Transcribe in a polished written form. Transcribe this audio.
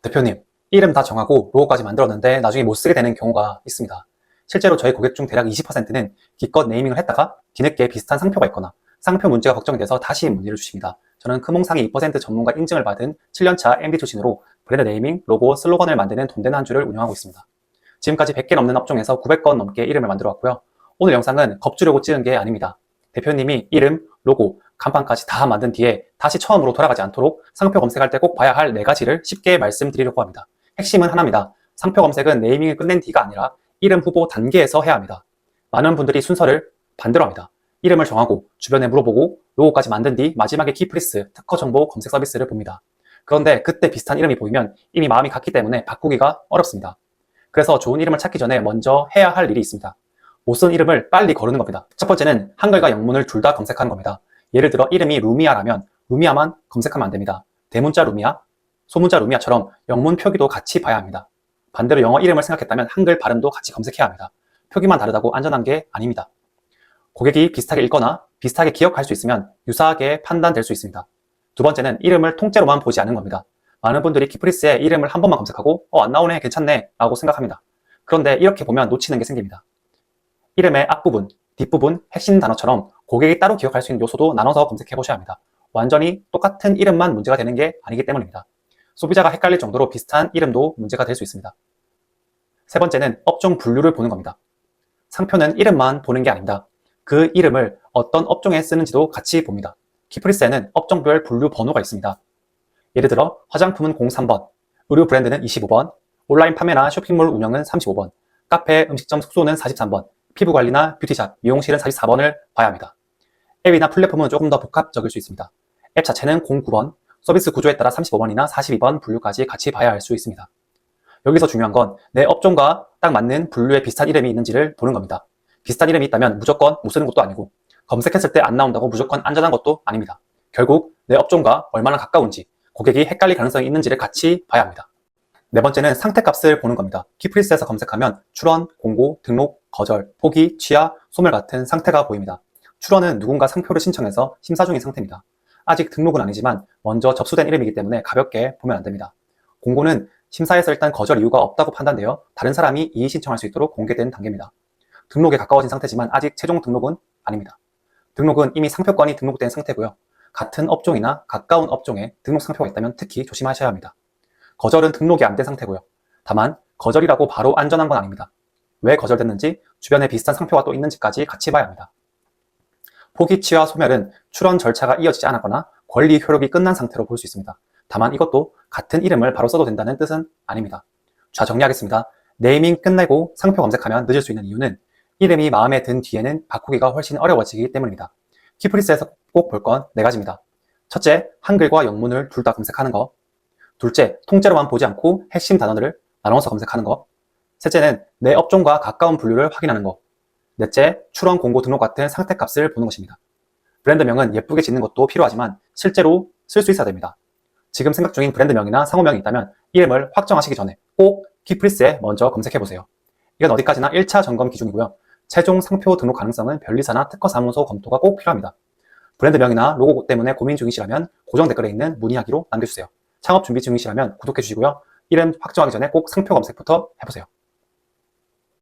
대표님, 이름 다 정하고 로고까지 만들었는데 나중에 못 쓰게 되는 경우가 있습니다. 실제로 저희 고객 중 대략 20%는 기껏 네이밍을 했다가 뒤늦게 비슷한 상표가 있거나 상표 문제가 걱정이 돼서 다시 문의를 주십니다. 저는 금홍상이 2% 전문가 인증을 받은 7년차 MD 출신으로 브랜드 네이밍, 로고, 슬로건을 만드는 돈 되는 한 주를 운영하고 있습니다. 지금까지 100개 넘는 업종에서 900건 넘게 이름을 만들어 왔고요. 오늘 영상은 겁주려고 찍은 게 아닙니다. 대표님이 이름, 로고, 간판까지 다 만든 뒤에 다시 처음으로 돌아가지 않도록 상표 검색할 때 꼭 봐야 할 4가지를 쉽게 말씀드리려고 합니다. 핵심은 하나입니다. 상표 검색은 네이밍을 끝낸 뒤가 아니라 이름 후보 단계에서 해야 합니다. 많은 분들이 순서를 반대로 합니다. 이름을 정하고 주변에 물어보고 로고까지 만든 뒤 마지막에 키프리스, 특허 정보 검색 서비스를 봅니다. 그런데 그때 비슷한 이름이 보이면 이미 마음이 갔기 때문에 바꾸기가 어렵습니다. 그래서 좋은 이름을 찾기 전에 먼저 해야 할 일이 있습니다. 못 쓴 이름을 빨리 거르는 겁니다. 첫 번째는 한글과 영문을 둘 다 검색하는 겁니다. 예를 들어 이름이 루미아라면 루미아만 검색하면 안 됩니다. 대문자 루미아, 소문자 루미아처럼 영문 표기도 같이 봐야 합니다. 반대로 영어 이름을 생각했다면 한글 발음도 같이 검색해야 합니다. 표기만 다르다고 안전한 게 아닙니다. 고객이 비슷하게 읽거나 비슷하게 기억할 수 있으면 유사하게 판단될 수 있습니다. 두 번째는 이름을 통째로만 보지 않는 겁니다. 많은 분들이 키프리스에 이름을 한 번만 검색하고 안 나오네, 괜찮네 라고 생각합니다. 그런데 이렇게 보면 놓치는 게 생깁니다. 이름의 앞부분, 뒷부분, 핵심 단어처럼 고객이 따로 기억할 수 있는 요소도 나눠서 검색해 보셔야 합니다. 완전히 똑같은 이름만 문제가 되는 게 아니기 때문입니다. 소비자가 헷갈릴 정도로 비슷한 이름도 문제가 될 수 있습니다. 세 번째는 업종 분류를 보는 겁니다. 상표는 이름만 보는 게 아닙니다. 그 이름을 어떤 업종에 쓰는지도 같이 봅니다. 키프리스에는 업종별 분류 번호가 있습니다. 예를 들어 화장품은 03번, 의류 브랜드는 25번, 온라인 판매나 쇼핑몰 운영은 35번, 카페, 음식점, 숙소는 43번, 피부관리나 뷰티샵, 미용실은 44번을 봐야 합니다. 앱이나 플랫폼은 조금 더 복합적일 수 있습니다. 앱 자체는 09번, 서비스 구조에 따라 35번이나 42번 분류까지 같이 봐야 할 수 있습니다. 여기서 중요한 건 내 업종과 딱 맞는 분류에 비슷한 이름이 있는지를 보는 겁니다. 비슷한 이름이 있다면 무조건 못 쓰는 것도 아니고 검색했을 때 안 나온다고 무조건 안전한 것도 아닙니다. 결국 내 업종과 얼마나 가까운지, 고객이 헷갈릴 가능성이 있는지를 같이 봐야 합니다. 네 번째는 상태값을 보는 겁니다. 키프리스에서 검색하면 출원, 공고, 등록, 거절, 포기, 취하, 소멸 같은 상태가 보입니다. 출원은 누군가 상표를 신청해서 심사 중인 상태입니다. 아직 등록은 아니지만 먼저 접수된 이름이기 때문에 가볍게 보면 안 됩니다. 공고는 심사에서 일단 거절 이유가 없다고 판단되어 다른 사람이 이의 신청할 수 있도록 공개된 단계입니다. 등록에 가까워진 상태지만 아직 최종 등록은 아닙니다. 등록은 이미 상표권이 등록된 상태고요. 같은 업종이나 가까운 업종에 등록 상표가 있다면 특히 조심하셔야 합니다. 거절은 등록이 안 된 상태고요. 다만 거절이라고 바로 안전한 건 아닙니다. 왜 거절됐는지, 주변에 비슷한 상표가 또 있는지까지 같이 봐야 합니다. 포기, 취하, 소멸은 출원 절차가 이어지지 않았거나 권리 효력이 끝난 상태로 볼 수 있습니다. 다만 이것도 같은 이름을 바로 써도 된다는 뜻은 아닙니다. 자, 정리하겠습니다. 네이밍 끝내고 상표 검색하면 늦을 수 있는 이유는 이름이 마음에 든 뒤에는 바꾸기가 훨씬 어려워지기 때문입니다. 키프리스에서 꼭 볼 건 4가지입니다. 첫째, 한글과 영문을 둘 다 검색하는 거. 둘째, 통째로만 보지 않고 핵심 단어들을 나눠서 검색하는 거. 셋째는 내 업종과 가까운 분류를 확인하는 거. 넷째, 출원, 공고, 등록 같은 상태값을 보는 것입니다. 브랜드명은 예쁘게 짓는 것도 필요하지만 실제로 쓸 수 있어야 됩니다. 지금 생각 중인 브랜드명이나 상호명이 있다면 이름을 확정하시기 전에 꼭 키프리스에 먼저 검색해보세요. 이건 어디까지나 1차 점검 기준이고요. 최종 상표 등록 가능성은 변리사나 특허사무소 검토가 꼭 필요합니다. 브랜드명이나 로고 때문에 고민 중이시라면 고정 댓글에 있는 문의하기로 남겨주세요. 창업 준비 중이시라면 구독해주시고요. 이름 확정하기 전에 꼭 상표 검색부터 해보세요.